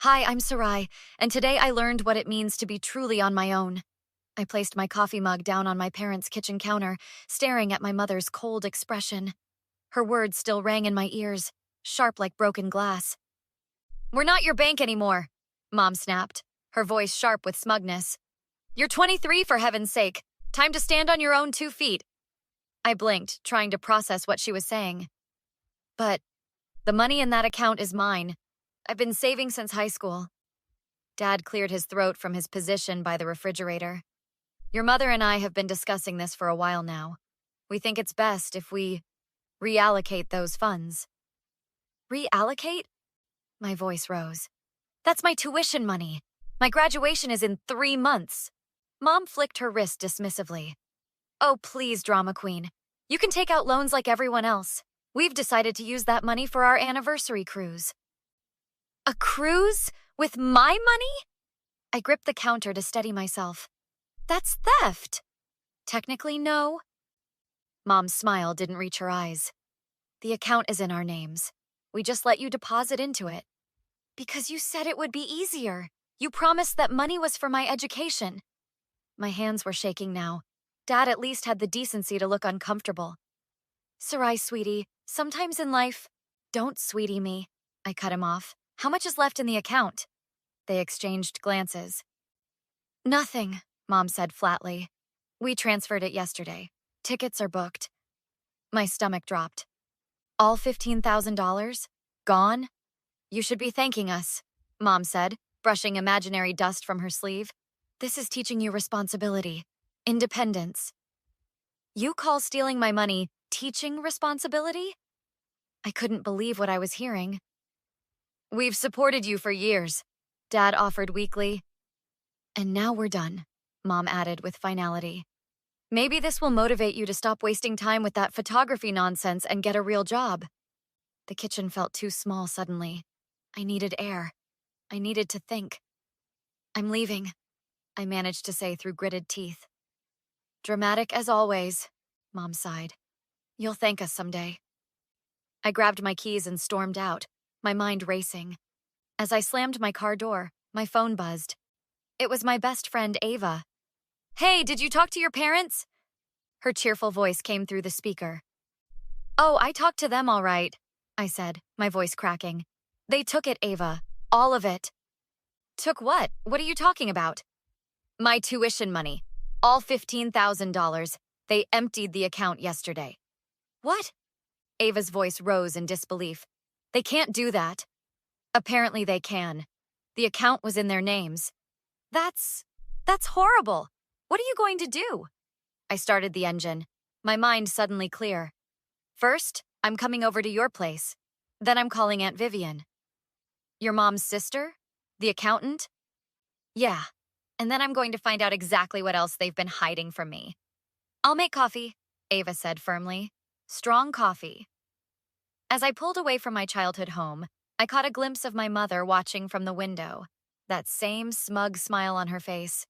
Hi, I'm Sarai, and today I learned what it means to be truly on my own. I placed my coffee mug down on my parents' kitchen counter, staring at my mother's cold expression. Her words still rang in my ears, sharp like broken glass. "We're not your bank anymore," Mom snapped, her voice sharp with smugness. "You're 23, for heaven's sake. Time to stand on your own 2 feet." I blinked, trying to process what she was saying. "But the money in that account is mine. I've been saving since high school." Dad cleared his throat from his position by the refrigerator. "Your mother and I have been discussing this for a while now. We think it's best if we reallocate those funds." "Reallocate?" My voice rose. "That's my tuition money. My graduation is in 3 months." Mom flicked her wrist dismissively. "Oh, please, drama queen. You can take out loans like everyone else. We've decided to use that money for our anniversary cruise." "A cruise? With my money?" I gripped the counter to steady myself. "That's theft." "Technically, no." Mom's smile didn't reach her eyes. "The account is in our names. We just let you deposit into it." "Because you said it would be easier. You promised that money was for my education." My hands were shaking now. Dad at least had the decency to look uncomfortable. "Sarai, sweetie, sometimes in life—" "Don't sweetie me," I cut him off. "How much is left in the account?" They exchanged glances. "Nothing," Mom said flatly. "We transferred it yesterday. Tickets are booked." My stomach dropped. "All $15,000? Gone?" "You should be thanking us," Mom said, brushing imaginary dust from her sleeve. "This is teaching you responsibility. Independence." "You call stealing my money teaching responsibility?" I couldn't believe what I was hearing. "We've supported you for years," Dad offered weakly. "And now we're done," Mom added with finality. "Maybe this will motivate you to stop wasting time with that photography nonsense and get a real job." The kitchen felt too small suddenly. I needed air. I needed to think. "I'm leaving," I managed to say through gritted teeth. "Dramatic as always," Mom sighed. "You'll thank us someday." I grabbed my keys and stormed out, my mind racing. As I slammed my car door, my phone buzzed. It was my best friend, Ava. "Hey, did you talk to your parents?" Her cheerful voice came through the speaker. "Oh, I talked to them all right," I said, my voice cracking. "They took it, Ava. All of it." "Took what? What are you talking about?" "My tuition money. All $15,000. They emptied the account yesterday." "What?" Ava's voice rose in disbelief. "They can't do that." "Apparently they can. The account was in their names." That's horrible. What are you going to do?" I started the engine, my mind suddenly clear. "First, I'm coming over to your place. Then I'm calling Aunt Vivian." "Your mom's sister? The accountant?" "Yeah. And then I'm going to find out exactly what else they've been hiding from me." "I'll make coffee," Ava said firmly. "Strong coffee." As I pulled away from my childhood home, I caught a glimpse of my mother watching from the window, that same smug smile on her face.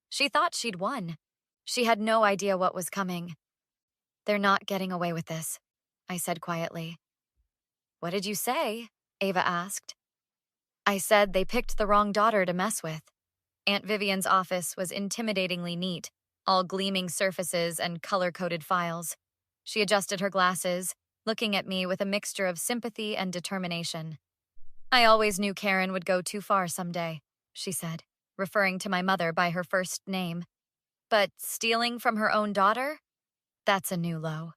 She thought she'd won. She had no idea what was coming. "They're not getting away with this," I said quietly. "What did you say?" Ava asked. I said they picked the wrong daughter to mess with. Aunt Vivian's office was intimidatingly neat, all gleaming surfaces and color-coded files. She adjusted her glasses, looking at me with a mixture of sympathy and determination. "I always knew Karen would go too far someday," she said, referring to my mother by her first name. "But stealing from her own daughter? That's a new low."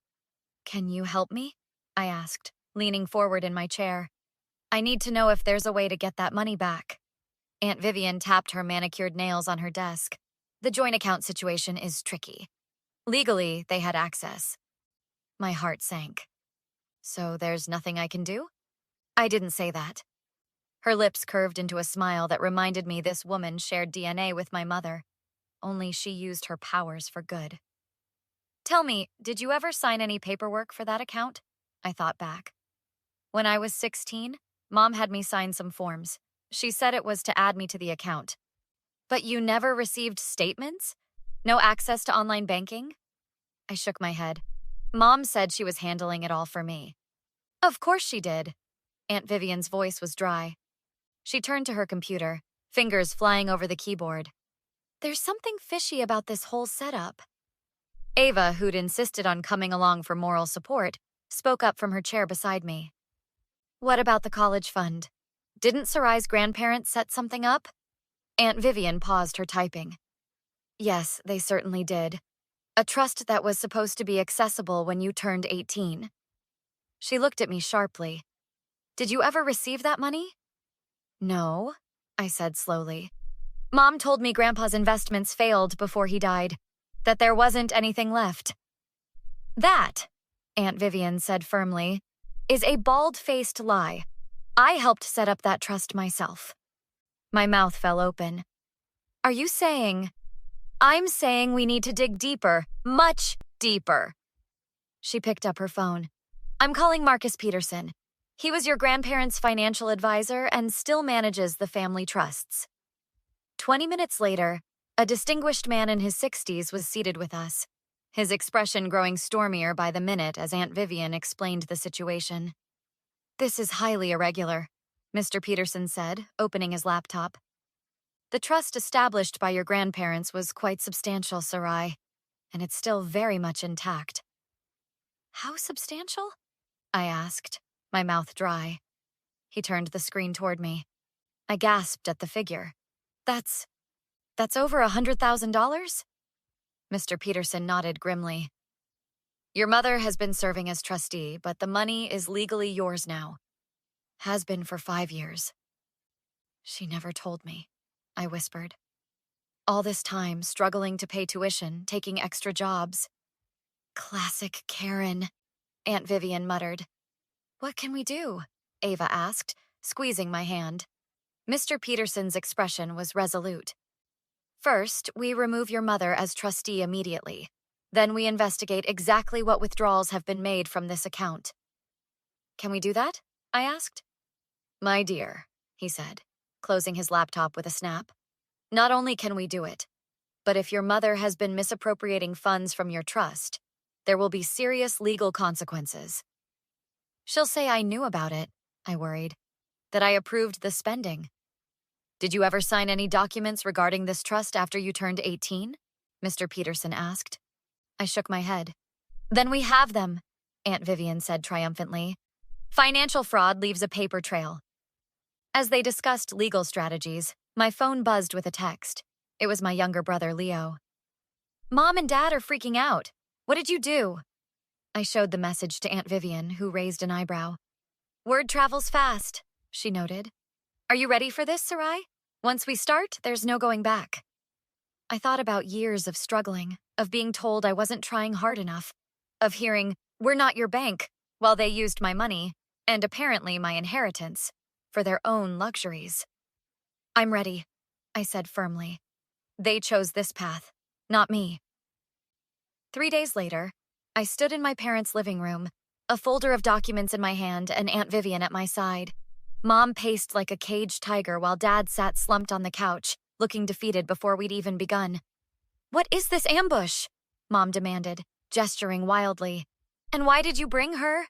"Can you help me?" I asked, leaning forward in my chair. "I need to know if there's a way to get that money back." Aunt Vivian tapped her manicured nails on her desk. "The joint account situation is tricky. Legally, they had access." My heart sank. "So there's nothing I can do?" I didn't say that. Her lips curved into a smile that reminded me this woman shared DNA with my mother. Only she used her powers for good. "Tell me, did you ever sign any paperwork for that account?" I thought back. When I was 16, Mom had me sign some forms. She said it was to add me to the account. "But you never received statements? No access to online banking?" I shook my head. Mom said she was handling it all for me. "Of course she did." Aunt Vivian's voice was dry. She turned to her computer, fingers flying over the keyboard. There's something fishy about this whole setup. Ava, who'd insisted on coming along for moral support, spoke up from her chair beside me. What about the college fund? Didn't Sarai's grandparents set something up? Aunt Vivian paused her typing. Yes, they certainly did. A trust that was supposed to be accessible when you turned 18. She looked at me sharply. Did you ever receive that money? No, I said slowly. Mom told me Grandpa's investments failed before he died, that there wasn't anything left. That, Aunt Vivian said firmly, is a bald-faced lie. I helped set up that trust myself. My mouth fell open. Are you saying... I'm saying we need to dig deeper, much deeper. She picked up her phone. I'm calling Marcus Peterson. He was your grandparents' financial advisor and still manages the family trusts. 20 minutes later, a distinguished man in his 60s was seated with us, his expression growing stormier by the minute as Aunt Vivian explained the situation. This is highly irregular, Mr. Peterson said, opening his laptop. The trust established by your grandparents was quite substantial, Sarai, and it's still very much intact. How substantial? I asked, my mouth dry. He turned the screen toward me. I gasped at the figure. That's over $100,000? Mr. Peterson nodded grimly. Your mother has been serving as trustee, but the money is legally yours now. Has been for 5 years. She never told me, I whispered. All this time, struggling to pay tuition, taking extra jobs. Classic Karen, Aunt Vivian muttered. What can we do? Ava asked, squeezing my hand. Mr. Peterson's expression was resolute. First, we remove your mother as trustee immediately. Then we investigate exactly what withdrawals have been made from this account. Can we do that? I asked. My dear, he said, closing his laptop with a snap. Not only can we do it, but if your mother has been misappropriating funds from your trust, there will be serious legal consequences. She'll say I knew about it, I worried, that I approved the spending. Did you ever sign any documents regarding this trust after you turned 18? Mr. Peterson asked. I shook my head. Then we have them, Aunt Vivian said triumphantly. Financial fraud leaves a paper trail. As they discussed legal strategies, my phone buzzed with a text. It was my younger brother, Leo. Mom and Dad are freaking out. What did you do? I showed the message to Aunt Vivian, who raised an eyebrow. Word travels fast, she noted. Are you ready for this, Sarai? Once we start, there's no going back. I thought about years of struggling, of being told I wasn't trying hard enough, of hearing, we're not your bank, while they used my money, and apparently my inheritance, for their own luxuries. I'm ready, I said firmly. They chose this path, not me. 3 days later, I stood in my parents' living room, a folder of documents in my hand and Aunt Vivian at my side. Mom paced like a caged tiger while Dad sat slumped on the couch, looking defeated before we'd even begun. What is this ambush? Mom demanded, gesturing wildly. And why did you bring her?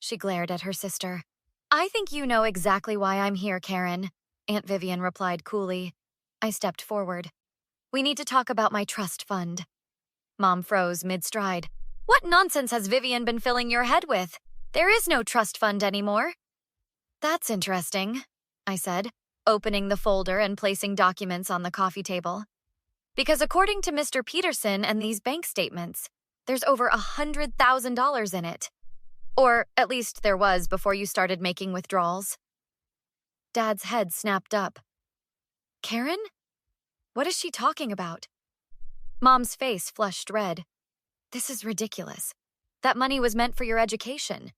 She glared at her sister. I think you know exactly why I'm here, Karen, Aunt Vivian replied coolly. I stepped forward. We need to talk about my trust fund. Mom froze mid-stride. What nonsense has Vivian been filling your head with? There is no trust fund anymore. That's interesting, I said, opening the folder and placing documents on the coffee table. Because according to Mr. Peterson and these bank statements, there's over $100,000 in it. Or at least there was before you started making withdrawals. Dad's head snapped up. Karen? What is she talking about? Mom's face flushed red. This is ridiculous. That money was meant for your education.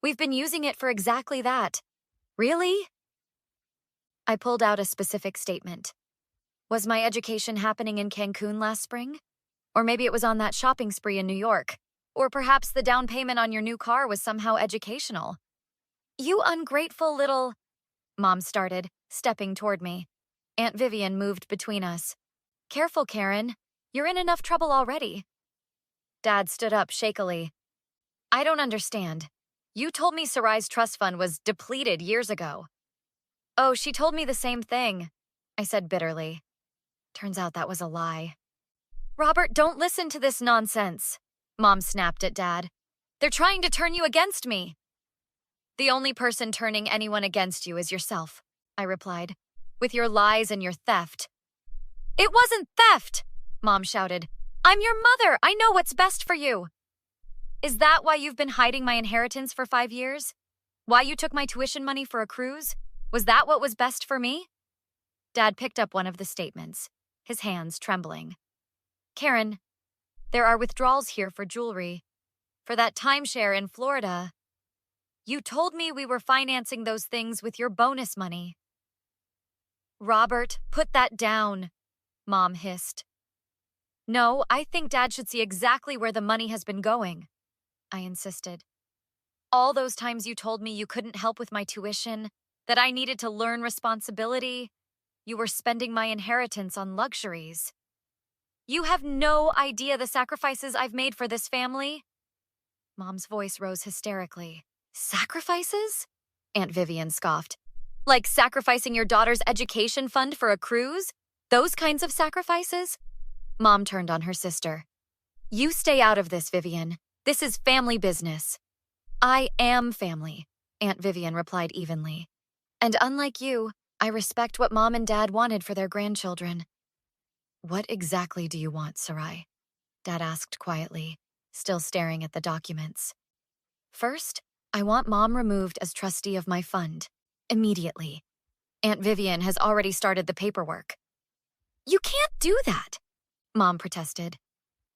We've been using it for exactly that. Really? I pulled out a specific statement. Was my education happening in Cancun last spring? Or maybe it was on that shopping spree in New York. Or perhaps the down payment on your new car was somehow educational. You ungrateful little... Mom started, stepping toward me. Aunt Vivian moved between us. Careful, Karen. You're in enough trouble already. Dad stood up shakily. I don't understand. You told me Sarai's trust fund was depleted years ago. Oh, she told me the same thing, I said bitterly. Turns out that was a lie. Robert, don't listen to this nonsense, Mom snapped at Dad. They're trying to turn you against me. The only person turning anyone against you is yourself, I replied, with your lies and your theft. It wasn't theft, Mom shouted. I'm your mother. I know what's best for you. Is that why you've been hiding my inheritance for 5 years? Why you took my tuition money for a cruise? Was that what was best for me? Dad picked up one of the statements, his hands trembling. Karen, there are withdrawals here for jewelry. For that timeshare in Florida. You told me we were financing those things with your bonus money. Robert, put that down, Mom hissed. No, I think Dad should see exactly where the money has been going, I insisted. All those times you told me you couldn't help with my tuition, that I needed to learn responsibility, you were spending my inheritance on luxuries. You have no idea the sacrifices I've made for this family. Mom's voice rose hysterically. Sacrifices? Aunt Vivian scoffed. Like sacrificing your daughter's education fund for a cruise? Those kinds of sacrifices? Mom turned on her sister. You stay out of this, Vivian. This is family business. I am family, Aunt Vivian replied evenly. And unlike you, I respect what Mom and Dad wanted for their grandchildren. What exactly do you want, Sarai? Dad asked quietly, still staring at the documents. First, I want Mom removed as trustee of my fund. Immediately. Aunt Vivian has already started the paperwork. You can't do that, Mom protested.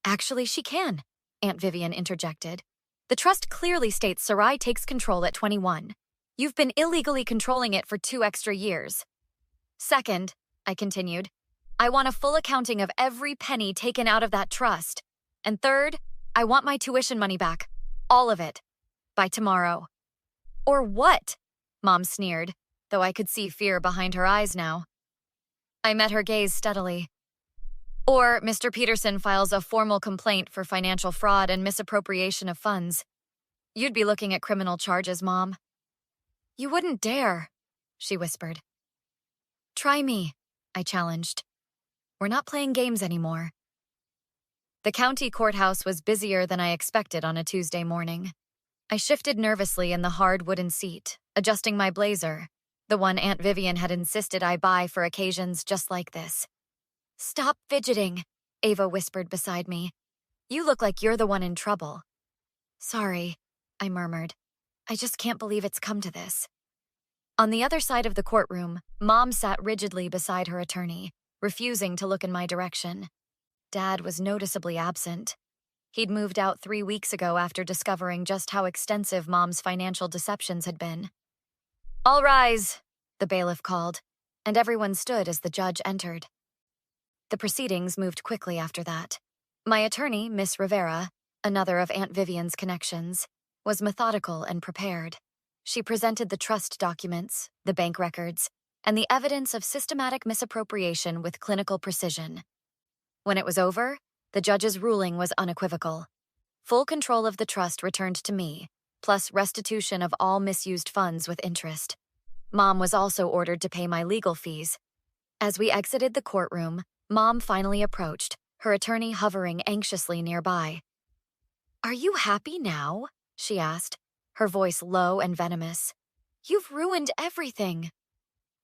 Actually, she can, Aunt Vivian interjected. The trust clearly states Sarai takes control at 21. You've been illegally controlling it for 2 extra years. Second, I continued, I want a full accounting of every penny taken out of that trust. And third, I want my tuition money back. All of it. By tomorrow. Or what? Mom sneered, though I could see fear behind her eyes now. I met her gaze steadily. Or Mr. Peterson files a formal complaint for financial fraud and misappropriation of funds. You'd be looking at criminal charges, Mom. You wouldn't dare, she whispered. Try me, I challenged. We're not playing games anymore. The county courthouse was busier than I expected on a Tuesday morning. I shifted nervously in the hard wooden seat, adjusting my blazer, the one Aunt Vivian had insisted I buy for occasions just like this. Stop fidgeting, Ava whispered beside me. You look like you're the one in trouble. Sorry, I murmured. I just can't believe it's come to this. On the other side of the courtroom, Mom sat rigidly beside her attorney, refusing to look in my direction. Dad was noticeably absent. He'd moved out 3 weeks ago after discovering just how extensive Mom's financial deceptions had been. All rise, the bailiff called, and everyone stood as the judge entered. The proceedings moved quickly after that. My attorney, Miss Rivera, another of Aunt Vivian's connections, was methodical and prepared. She presented the trust documents, the bank records, and the evidence of systematic misappropriation with clinical precision. When it was over, the judge's ruling was unequivocal. Full control of the trust returned to me, plus restitution of all misused funds with interest. Mom was also ordered to pay my legal fees. As we exited the courtroom, Mom finally approached, her attorney hovering anxiously nearby. Are you happy now? She asked, her voice low and venomous. You've ruined everything.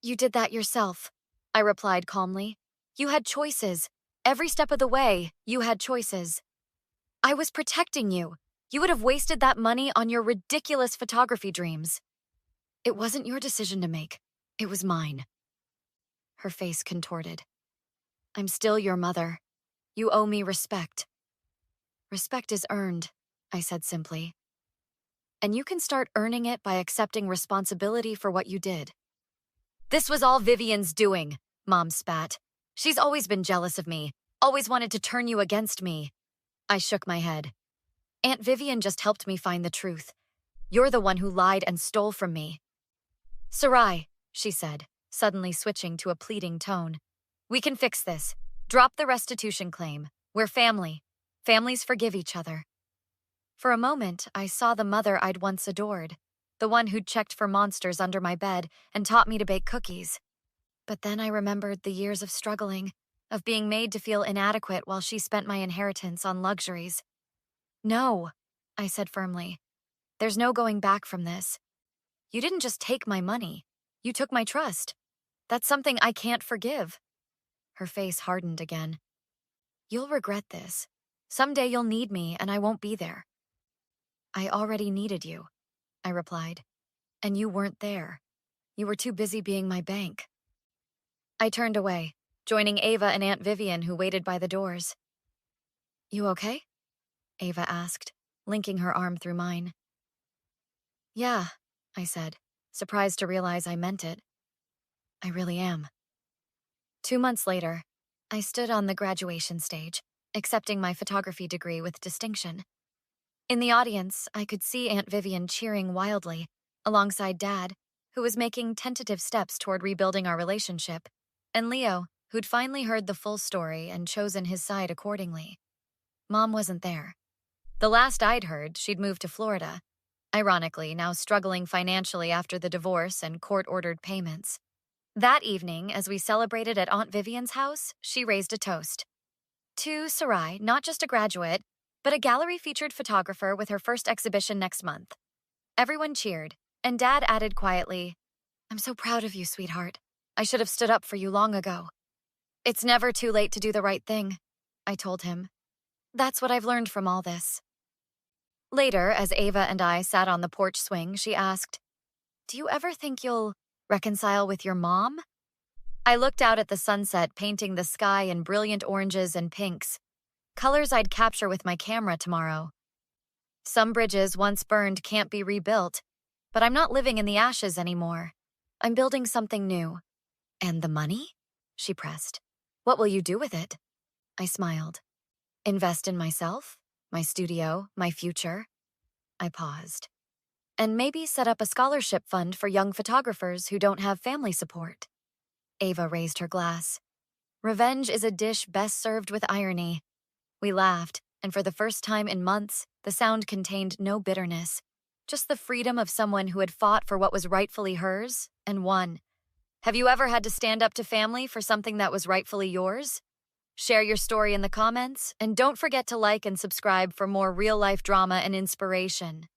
You did that yourself, I replied calmly. You had choices. Every step of the way, you had choices. I was protecting you. You would have wasted that money on your ridiculous photography dreams. It wasn't your decision to make. It was mine. Her face contorted. I'm still your mother. You owe me respect. Respect is earned, I said simply. And you can start earning it by accepting responsibility for what you did. This was all Vivian's doing, Mom spat. She's always been jealous of me, always wanted to turn you against me. I shook my head. Aunt Vivian just helped me find the truth. You're the one who lied and stole from me. Sarai, she said, suddenly switching to a pleading tone. We can fix this. Drop the restitution claim. We're family. Families forgive each other. For a moment, I saw the mother I'd once adored, the one who'd checked for monsters under my bed and taught me to bake cookies. But then I remembered the years of struggling, of being made to feel inadequate while she spent my inheritance on luxuries. No, I said firmly. There's no going back from this. You didn't just take my money. You took my trust. That's something I can't forgive. Her face hardened again. You'll regret this. Someday you'll need me and I won't be there. I already needed you, I replied. And you weren't there. You were too busy being my bank. I turned away, joining Ava and Aunt Vivian, who waited by the doors. You okay? Ava asked, linking her arm through mine. Yeah, I said, surprised to realize I meant it. I really am. 2 months later, I stood on the graduation stage, accepting my photography degree with distinction. In the audience, I could see Aunt Vivian cheering wildly, alongside Dad, who was making tentative steps toward rebuilding our relationship, and Leo, who'd finally heard the full story and chosen his side accordingly. Mom wasn't there. The last I'd heard, she'd moved to Florida, ironically now struggling financially after the divorce and court-ordered payments. That evening, as we celebrated at Aunt Vivian's house, she raised a toast. To Sarai, not just a graduate, but a gallery-featured photographer with her first exhibition next month. Everyone cheered, and Dad added quietly, I'm so proud of you, sweetheart. I should have stood up for you long ago. It's never too late to do the right thing, I told him. That's what I've learned from all this. Later, as Ava and I sat on the porch swing, she asked, Do you ever think you'll reconcile with your mom? I looked out at the sunset, painting the sky in brilliant oranges and pinks, colors I'd capture with my camera tomorrow. Some bridges once burned can't be rebuilt, but I'm not living in the ashes anymore. I'm building something new. And the money? She pressed. What will you do with it? I smiled. Invest in myself, my studio, my future. I paused. And maybe set up a scholarship fund for young photographers who don't have family support. Ava raised her glass. Revenge is a dish best served with irony. We laughed, and for the first time in months, the sound contained no bitterness, just the freedom of someone who had fought for what was rightfully hers and won. Have you ever had to stand up to family for something that was rightfully yours? Share your story in the comments, and don't forget to like and subscribe for more real-life drama and inspiration.